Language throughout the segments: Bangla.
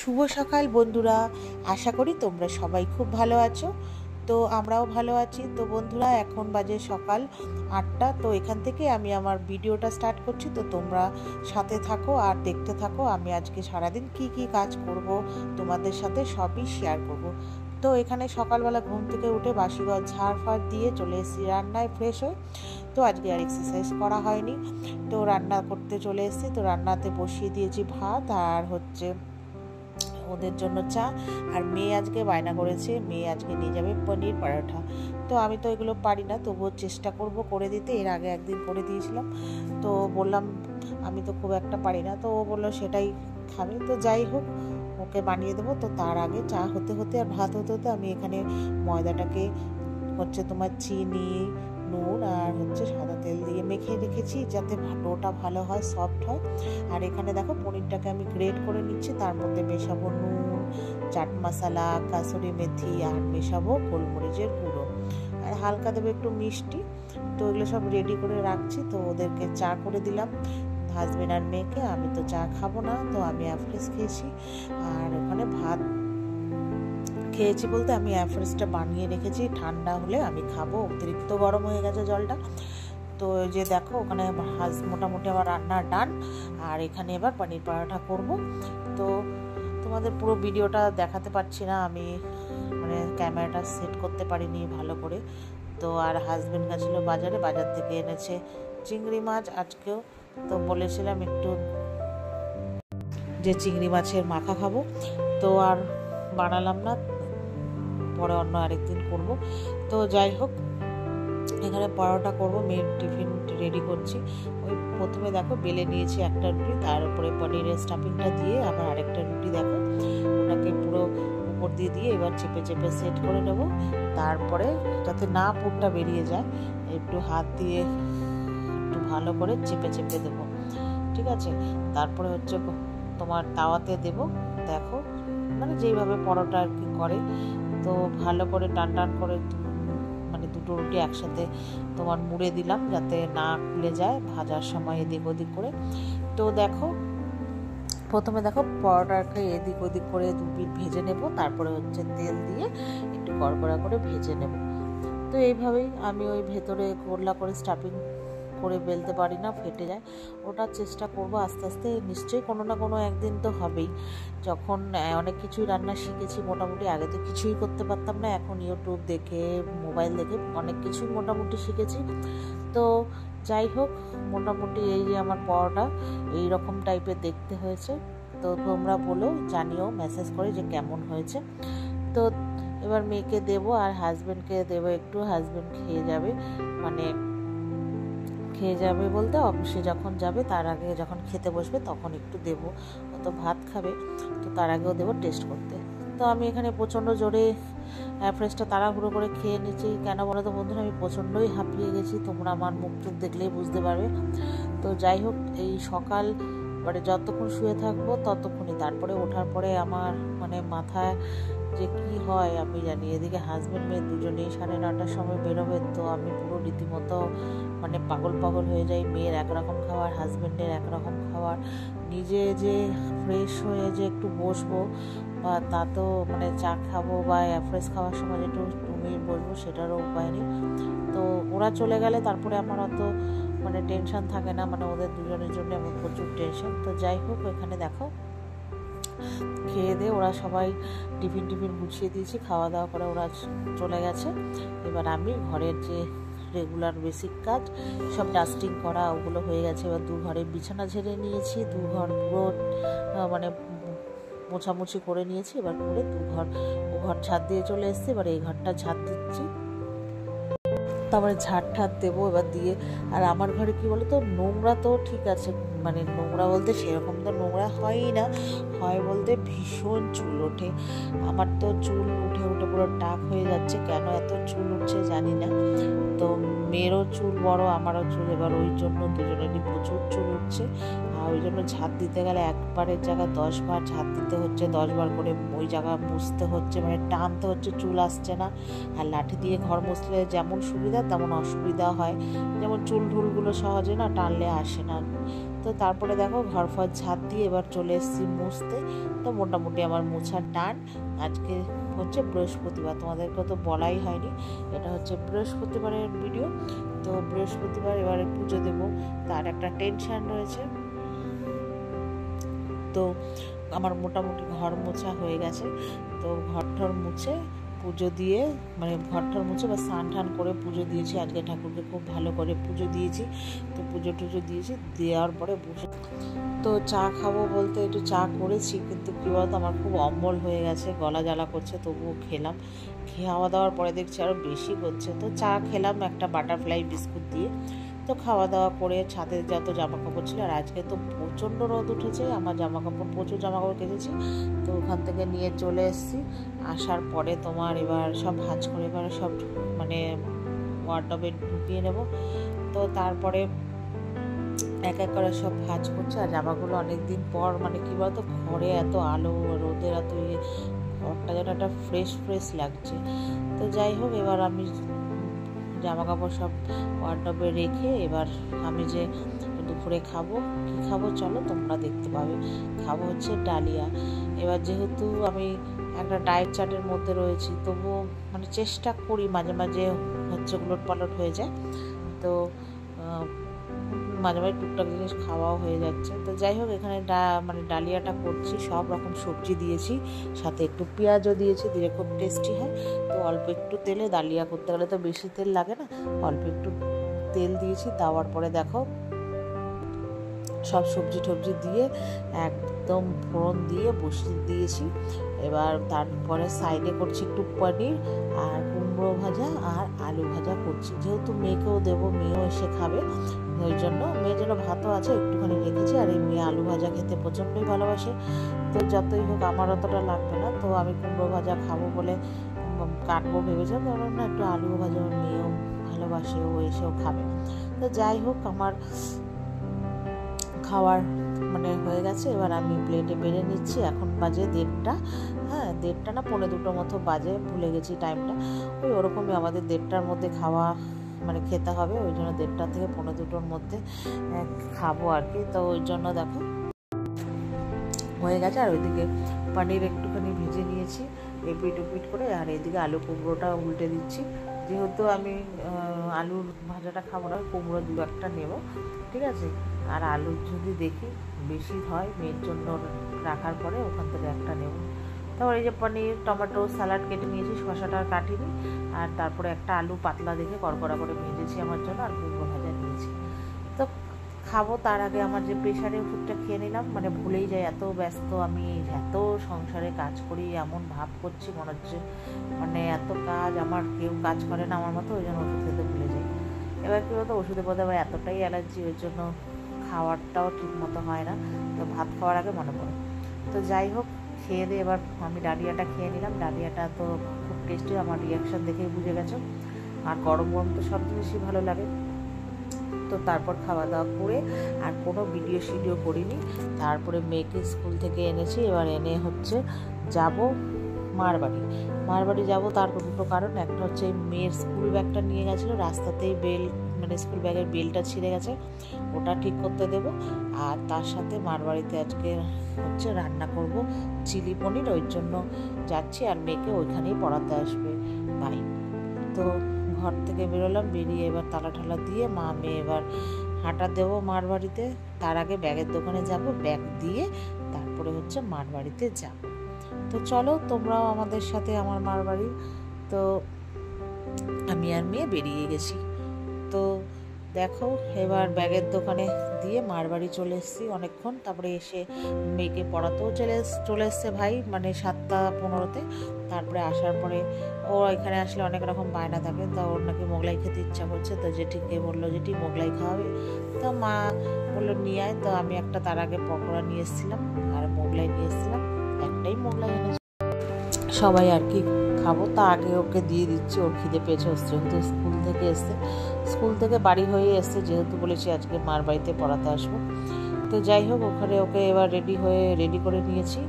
শুভ সকাল বন্ধুরা, আশা করি তোমরা সবাই খুব ভালো আছো। তো আমরাও ভালো আছি। তো বন্ধুরা, এখন বাজে সকাল 8টা। তো এখান থেকে আমি আমার ভিডিওটা স্টার্ট করছি। তো তোমরা সাথে থাকো আর দেখতে থাকো। আমি আজকে সারাদিন কি কি কাজ করব তোমাদের সাথে সবই শেয়ার করব। তো এখানে সকালবেলা ঘুম থেকে উঠে বাসিঘর ঝাড় ফাড় দিয়ে চলে এসেছি রান্নায় ফ্রেশ হয়ে। তো আজকে আর এক্সারসাইজ করা হয়নি, তো রান্না করতে চলে এসেছি। তো রান্নাতে বসিয়ে দিয়েছি ভাত আর ওদের জন্য চা। আর মেয়ে আজকে বায়না করেছে, মেয়ে আজকে নিয়ে যাবে পনির পরোটা। তো আমি তো এগুলো পারি না, তবুও চেষ্টা করব করে দিতে। এর আগে একদিন করে দিয়েছিলাম, তো বললাম আমি তো খুব একটা পারি না। তো ও বললো সেটাই খাবে। তো যাই হোক, ওকে বানিয়ে দেবো। তো তার আগে চা হতে হতে আর ভাত হতে হতে আমি এখানে ময়দাটাকে তোমার চিনি, নুন আর সাদা তেল দিয়ে মেখে রেখেছি, যাতে ডোটা ভালো হয়, সফট হয়। আর এখানে দেখো পনিরটাকে আমি গ্রেট করে নিচ্ছি। তার মধ্যে মেশাবো নুন, চাট মশলা, কাসুরি মেথি আর মেশাবো গোলমরিচের গুঁড়ো আর হালকা দেবো একটু মিষ্টি। তো এগুলো সব রেডি করে রাখছি। তো ওদেরকে চা করে দিলাম, হাজবেন্ড আর মেয়েকে। আমি তো চা খাবো না, তো আমি অ্যাফ্রেশ খেয়েছি। আর ওখানে ভাত খেয়েছি বলতে আমি অ্যাফ্রেশটা বানিয়ে রেখেছি, ঠান্ডা হলে আমি খাবো। অতিরিক্ত গরম হয়ে গেছে জলটা। তো যে দেখো ওখানে মোটামুটি আমার রান্না ডান। আর এখানে এবার পনির পরোটা করব। তো তোমাদের পুরো ভিডিওটা দেখাতে পারছি না, আমি ক্যামেরাটা সেট করতে পারিনি ভালো করে। তো আর হাজবেন্ড গেছিলো বাজার থেকে এনেছে চিংড়ি মাছ আজকেও। তো বলেছিলাম একটু যে চিংড়ি মাছের মাখা খাবো, তো আর বানালাম না, পরে অন্য আরেকদিন করব। তো যাই হোক, এখানে পরোটা করব, মেয়ের টিফিন রেডি করছি। ওই প্রথমে দেখো বেলে নিয়েছি একটা রুটি, তার উপরে পনিরের স্টাফিংটা দিয়ে আবার আরেকটা রুটি দেখো ওটাকে পুরো উপর দিয়ে দিয়ে এবার চেপে চেপে সেট করে নেব। তারপরে যাতে না পুরটা বেরিয়ে যায়, একটু হাত দিয়ে একটু ভালো করে চেপে চেপে দেবো, ঠিক আছে। তারপরে তোমার তাওয়াতে দেব, দেখো যেইভাবে পরোটা আর কি করে। তো ভালো করে টান টান করে দুটো রুটি একসাথে তোমার মুড়ে দিলাম, যাতে না খুলে যায় ভাজার সময় এদিক ওদিক করে। তো দেখো প্রথমে দেখো পরোটাকে এদিক ওদিক করে দু পিঠ ভেজে নেব, তারপরে তেল দিয়ে একটু কড়কড়া করে ভেজে নেব। তো এইভাবেই আমি ওই ভেতরে গোল্লা করে স্টাফিং করে বেলতে পারি না, ফেটে যায়। ওটা চেষ্টা করব আস্তে আস্তে, নিশ্চয়ই কোনো না কোনো একদিন তো হবেই। যখন অনেক কিছুই রান্না শিখেছি মোটামুটি, আগে তো কিছুই করতে পারতাম না, এখন ইউটিউব দেখে মোবাইল দেখে অনেক কিছুই মোটামুটি শিখেছি। তো যাই হোক, মোটামুটি এই যে আমার পরোটা এইরকম টাইপের দেখতে হয়েছে। তো তোমরা বলো, জানিও মেসেজ করে যে কেমন হয়েছে। তো এবার মেয়েকে দেবো আর হাজব্যান্ডকে দেবো একটু, হাজব্যান্ড খেয়ে যাবে বলতে অফিসে যখন যাবে তার আগে, যখন খেতে বসবে তখন একটু দেবো। ও তো ভাত খাবে, তো তার আগেও দেবো টেস্ট করতে। তো আমি এখানে প্রচণ্ড জোরে অ্যাফ্রেশটা তাড়াহুড়ো করে খেয়ে নিচ্ছি। কেন বলো তো বন্ধুরা, আমি প্রচণ্ডই হাঁপিয়ে গেছি, তোমরা আমার মুখ টুক দেখলেই বুঝতে পারবে। তো যাই হোক, এই সকাল যতক্ষণ শুয়ে থাকবো ততক্ষণই, তারপরে ওঠার পরে আমার মাথায় যে কি হয় আমি জানি। এদিকে হাজব্যান্ড মেয়ে দুজনেই 9:30টার সময় বেরোবে। তো আমি পুরো রীতিমতো পাগল হয়ে যাই। মেয়ের একরকম খাবার, হাজব্যান্ডের একরকম খাবার, নিজে যে ফ্রেশ হয়ে যে একটু বসবো বা তা তো চা খাবো বা ফ্রেশ খাওয়ার সময় যে একটু বসবো, সেটারও উপায় নেই। তো ওরা চলে গেলে তারপরে আমার অত টেনশন থাকে না, ওদের দুজনের জন্য আমার প্রচুর টেনশন। তো যাই হোক, এখানে দেখো খেয়ে দিয়ে ওরা সবাই টিফিন গুছিয়ে দিয়েছি, খাওয়া দাওয়া করে ওরা চলে গেছে। এবার আমি ঘরের যে রেগুলার বেসিক কাজ সব ডাস্টিং করা ওগুলো হয়ে গেছে। এবার 2 ঘরের বিছানা ঝেড়ে নিয়েছি, 2 ঘর পুরো মোছামুছি করে নিয়েছি। এবার করে ও ঘর ঝাড় দিয়ে চলে এসছে, এবার এই ঘরটা ঝাড় দিচ্ছি। তারপরে ঝাড় দেবো এবার দিয়ে। আর আমার ঘরে কি বলতো, নোংরা তো ঠিক আছে, নোংরা বলতে সেরকম তো নোংরা হয়ই না, হয় বলতে ভীষণ চুল ওঠে। আমার তো চুল উঠে পুরো টাক হয়ে যাচ্ছে। কেন এত চুল উঠছে জানি না। তো মেয়েরও চুল বড়, আমারও চুল, এবার ওই জন্য দুজনেরই প্রচুর চুল উঠছে। আর ওই জন্য ঝাড় দিতে গেলে একবারের জায়গায় 10 বার ঝাড় দিতে হচ্ছে, 10 বার করে ওই জায়গা মুছতে হচ্ছে, টানতে হচ্ছে, চুল আসছে না। আর লাঠি দিয়ে ঘর মুছলে যেমন সুবিধা তেমন অসুবিধা হয়, যেমন চুল ঢুলগুলো সহজে টানলে আসে না। তো তারপরে দেখো ঘর ফর ঝাড় দিয়ে এবার চলে এসেছি মুছতে। তো মোটামুটি আমার মোছার ডান। আজকে হচ্ছে বৃহস্পতিবার, তোমাদেরকে তো বলাই হয়নি, এটা হচ্ছে বৃহস্পতিবারের ভিডিও। তো বৃহস্পতিবার এবারে পুজো দেবো, তার একটা টেনশন রয়েছে। তো আমার মোটামুটি ঘর মোছা হয়ে গেছে। তো ঘর ঠর মুছে পুজো দিয়ে, মানে ঘর ঠর মুছে বা স্নান টান করে পুজো দিয়েছি। আজকে ঠাকুরকে খুব ভালো করে পুজো দিয়েছি। তো পুজো টুজো দিয়েছি, দেওয়ার পরে বসে তো চা খাবো বলতে একটু চা করেছি, কিন্তু কী বলতো আমার খুব অম্বল হয়ে গেছে, গলা জ্বালা করছে, তবুও খেলাম। খাওয়া দাওয়ার পরে দেখছি আরও বেশি করছে, তো চা খেলাম একটা বাটারফ্লাই বিস্কুট দিয়ে। তো খাওয়া দাওয়া করে ছাদে যত জামা কাপড় ছিল, আর আজকে তো প্রচণ্ড রোদ উঠেছে, আমার জামা কাপড় প্রচুর জামা কাপড় কেচেছি। তো ওখান থেকে নিয়ে চলে এসেছি। আসার পরে তোমার এবার সব ভাঁজ করে এবার সব মানে ওয়ার্ডরোবে ঢুকিয়ে নেব। তো তারপরে এক এক করে সব ভাঁজ করছে। আর জামাগুলো অনেক দিন পর, মানে কী বলতো, ঘরে এত আলো, রোদের এত ইয়ে, ঘরটা যেন একটা ফ্রেশ ফ্রেশ লাগছে। তো যাই হোক, এবার আমি জামা কাপড় সব ওয়ার্ডরোবে রেখে এবার আমি যে দুপুরে খাবো, কী খাবো চলো তোমরা দেখতে পাবে। খাবো হচ্ছে ডালিয়া। এবার যেহেতু আমি একটা ডায়েট চার্টের মধ্যে রয়েছি, তবুও মানে চেষ্টা করি, মাঝে মাঝে হচ্ছে উলট পালট হয়ে যায়। তো মাঝে মাঝে টুকটাক জিনিস খাওয়াও হয়ে যাচ্ছে। তো যাই হোক, এখানে মানে ডালিয়াটা করছি, সব রকম সবজি দিয়েছি, সাথে একটু পেঁয়াজও দিয়েছি, দিলে খুব টেস্টি হয়। তো অল্প একটু তেলে, ডালিয়া করতে গেলে তো বেশি তেল লাগে না, অল্প একটু তেল দিয়েছি। দেওয়ার পরে দেখো সব সবজি টবজি দিয়ে একদম ফোড়ন দিয়ে বসিয়ে দিয়েছি। এবার তারপরে সাইডে করছি একটু পনির আর কুমড়ো ভাজা আর আলু ভাজা করছি, যেহেতু মেয়েকেও দেবো, মেয়েও এসে খাবে, ওই জন্য। মেয়ের জন্য ভাতও আছে একটুখানি রেখেছি, আর এই মেয়ে আলু ভাজা খেতে প্রচণ্ডই ভালোবাসে। তো যতই হোক আমার অতটা লাগবে না, তো আমি কুমড়ো ভাজা খাবো বলে কাটবো ভেবেছিলাম, কারণ না একটু আলু ভাজা মেয়েও ভালোবাসে, ও এসেও খাবে। তো যাই হোক, আমার খাওয়ার মানে হয়ে গেছে। এবার আমি প্লেটে বেড়ে নিচ্ছি। এখন বাজে 1:30, হ্যাঁ 1:30 না 1:45 মতো বাজে, ভুলে গেছি টাইমটা। ওই ওরকমই আমাদের 1:30টার মধ্যে খাওয়া মানে খেতে হবে, ওই জন্য 1:30 থেকে 1:45-র মধ্যে খাবো আর কি। তো ওই জন্য দেখো হয়ে গেছে। আর ওইদিকে পনির একটুখানি ভেজে নিয়েছি এপিট ওপিট করে, আর এইদিকে আলু কুমড়োটা উল্টে দিচ্ছি। যেহেতু আমি আলুর ভাজাটা খাবো না, কুমড়ো 2-1টা নেব, ঠিক আছে। আর আলু যদি দেখি বেশি হয়, মেয়ের জন্য রাখার পরে ওখান থেকে একটা নেব। তারপর এই যে পনির, টমেটো, স্যালাড কেটে নিয়েছি, শসাটা কাটিনি। আর তারপরে একটা আলু পাতলা দেখে কড়কড়া করে ভেজেছি আমার জন্য, আর কুমড়ো ভাজা নিয়েছি। তো খাবো তার আগে আমার যে প্রেশারের ওষুধটা খেয়ে নিলাম, মানে ভুলেই যাই, এত ব্যস্ত আমি, এত সংসারে কাজ করি, এমন ভাব করছি মনে হচ্ছে মানে এত কাজ, আমার কেউ কাজ করে না আমার মতো, ওই জন্য ওষুধ খেতে ভুলে যাই। এবার কী বলতো, ওষুধের মধ্যে আবার এতটাই অ্যালার্জি, ওই জন্য খাওয়ারটাও ঠিক মতো হয় না, তো ভাত খাওয়ার আগে মনে পড়ে। তো যাই হোক, খেয়ে দিয়ে এবার আমি ডালিয়াটা খেয়ে নিলাম। ডালিয়াটা তো খুব টেস্টি, আমার রিয়াকশান দেখেই বুঝে গেছো। আর গরম গরম তো সব জিনিসই ভালো লাগে। তো তারপর খাওয়া দাওয়া করে আর কোনো ভিডিও করিনি। তারপরে মেয়েকে স্কুল থেকে এনেছি, এবার এনে হচ্ছে যাব মার বাড়ি যাবো। তার দুটো কারণ, একটা হচ্ছে মেয়ের স্কুল ব্যাগটা নিয়ে গেছিলো, রাস্তাতেই মানে স্কুল ব্যাগের বেলটা ছিঁড়ে গেছে, ওটা ঠিক করতে দেবো। আর তার সাথে মার বাড়িতে আজকে হচ্ছে রান্না করব চিলি পনির, ওই জন্য যাচ্ছি। আর মেয়েকে ওইখানেই পড়াতে আসবে ভাই। তো ঘর থেকে বেরোলাম, বেরিয়ে এবার তালা ঠালা দিয়ে মেয়ে এবার হাঁটা দেবো মার বাড়িতে। তার আগে ব্যাগের দোকানে যাব, ব্যাগ দিয়ে তারপরে হচ্ছে মার বাড়িতে যাব। তো চলো তোমরাও আমাদের সাথে আমার মার বাড়ি। তো আমি আর মেয়ে বেরিয়ে গেছি। তো দেখো এবার ব্যাগের দোকানে দিয়ে মার বাড়ি চলে এসেছি অনেকক্ষণ। তারপরে এসে মেয়েকে পড়াতেও চলে এসছে ভাই, মানে 7:15-তে। তারপরে আসার পরে ও এখানে আসলে অনেক রকম বায়না থাকে, তো ওর নাকি মোগলাই খেতে ইচ্ছা করছে। তো জেঠিকে বললো যেটি মোগলাই খাওয়াবে, তো মা বললো নিয়ে আয়। তো আমি একটা তার আগে পকোড়া নিয়ে এসেছিলাম আর মোগলাই নিয়ে এসেছিলাম, একটাই মোগলাই এনেছি সবাই আর কি খাবো। তা আগে ওকে দিয়ে দিচ্ছি, ওর খিদে পেয়েছে, যেহেতু স্কুল থেকে এসছে, স্কুল থেকে বাড়ি হয়ে এসছে, যেহেতু বলেছি আজকে মার বাড়িতে পড়াতে আসবো। তো যাই হোক, ওখানে ওকে এবার রেডি করে নিয়েছি,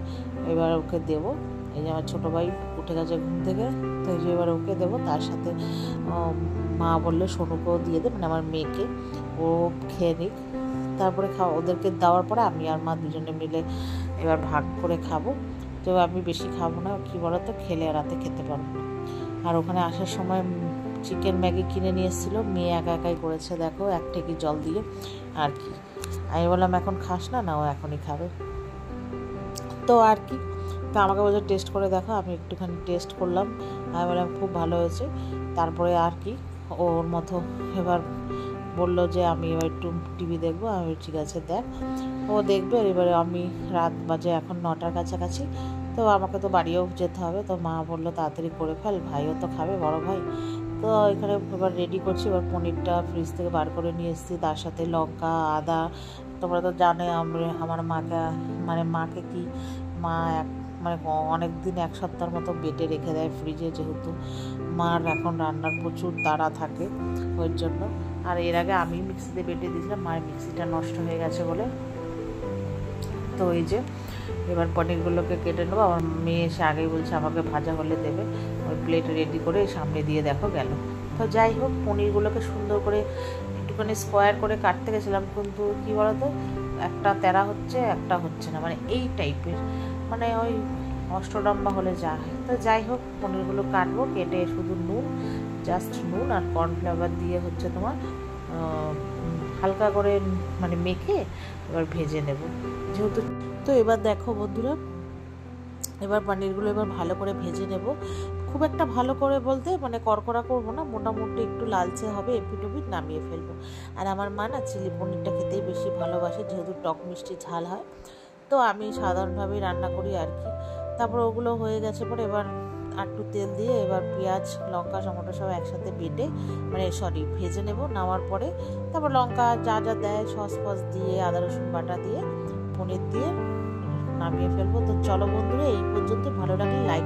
এবার ওকে দেবো। এই যে আমার ছোটো ভাই উঠে গেছে ঘুম থেকে, তো এই যে এবার ওকে দেবো। তার সাথে মা বললো সোনুকেও দিয়ে দে, মানে আমার মেয়েকে, ও খেয়ে নিক। তারপরে ওদেরকে দেওয়ার পরে আমি আর মা দুজনে মিলে এবার ভাগ করে খাবো। তো আমি বেশি খাবো না, কী বলো তো, খেলে রাতে খেতে পারবো না। আর ওখানে আসার সময় চিকেন ম্যাগি কিনে নিয়ে এসেছিলো, মেয়ে একা একাই করেছে দেখো, এক টেকি জল দিয়ে আর কি। আমি বললাম এখন খাস না, না ও এখনই খাবে। তো আর কি, তা আমাকে বলছে টেস্ট করে দেখো, আমি একটুখানি টেস্ট করলাম, আমি বললাম খুব ভালো হয়েছে। তারপরে আর কি, ওর মতো এবার বললো যে আমি এবার একটু টিভি দেখবো। আমি ঠিক আছে দেখ, ও দেখবে। এবারে আমি রাত বাজে এখন 9টার কাছাকাছি, তো আমাকে তো বাড়িও যেতে হবে। তো মা বললো তাড়াতাড়ি করে ফেল, ভাইও তো খাবে, বড় ভাই। তো এখানে এবার রেডি করছি। এবার পনিরটা ফ্রিজ থেকে বার করে নিয়ে এসেছি, তার সাথে লঙ্কা, আদা। তোমরা তো জানোই আমার মাকে কি মা অনেক দিন, 1 সপ্তাহের মতো বেটে রেখে দেয় ফ্রিজে, যেহেতু মার এখন রান্নার প্রচুর তাড়া থাকে ওই জন্য। আর এর আগে আমি মিক্সিতে বেটে দিয়েছিলাম, মায়ের মিক্সিটা নষ্ট হয়ে গেছে বলে। তো এই যে এবার পনিরগুলোকে কেটে নেবো। আমার মেয়ে এসে আগেই বলছে আমাকে ভাজা হলে দেবে, ওই প্লেট রেডি করে সামনে দিয়ে দেখো গেল। তো যাই হোক, পনিরগুলোকে সুন্দর করে একটুখানি স্কোয়ার করে কাটতে গেছিলাম, কিন্তু কী বলতো, একটা তেরা হচ্ছে, একটা হচ্ছে না, এই টাইপের, ওই অষ্টলম্বা হলে যা হয়। তো যাই হোক, পনিরগুলো কাটবো, কেটে শুধু জাস্ট নুন আর কর্নফ্লাওয়ার দিয়ে হচ্ছে তোমার হালকা করে মেখে এবার ভেজে নেব যেহেতু। তো এবার দেখো বন্ধুরা, এবার পনিরগুলো এবার ভালো করে ভেজে নেব। খুব একটা ভালো করে বলতে কড়কড়া করবো না, মোটামুটি একটু লালচে হবে, এপিট নামিয়ে ফেলবো। আর আমার মা না চিলি পনিরটা খেতেই বেশি ভালোবাসে, যেহেতু টক মিষ্টি ঝাল হয়। তো আমি সাধারণভাবেই রান্না করি আর কি। তারপর ওগুলো হয়ে গেছে পরে এবার একটু তেল দিয়ে এবার পেঁয়াজ, লঙ্কা, টমেটো সব একসাথে বেটে ভেজে নেব। নেওয়ার পরে তারপর লঙ্কা যা যা দেয়, সস ফস দিয়ে, আদা রসুন বাটা দিয়ে, পনির দিয়ে নামিয়ে ফেলবো। তো চলো বন্ধুরা, এই পর্যন্ত। ভালো লাগলে লাইক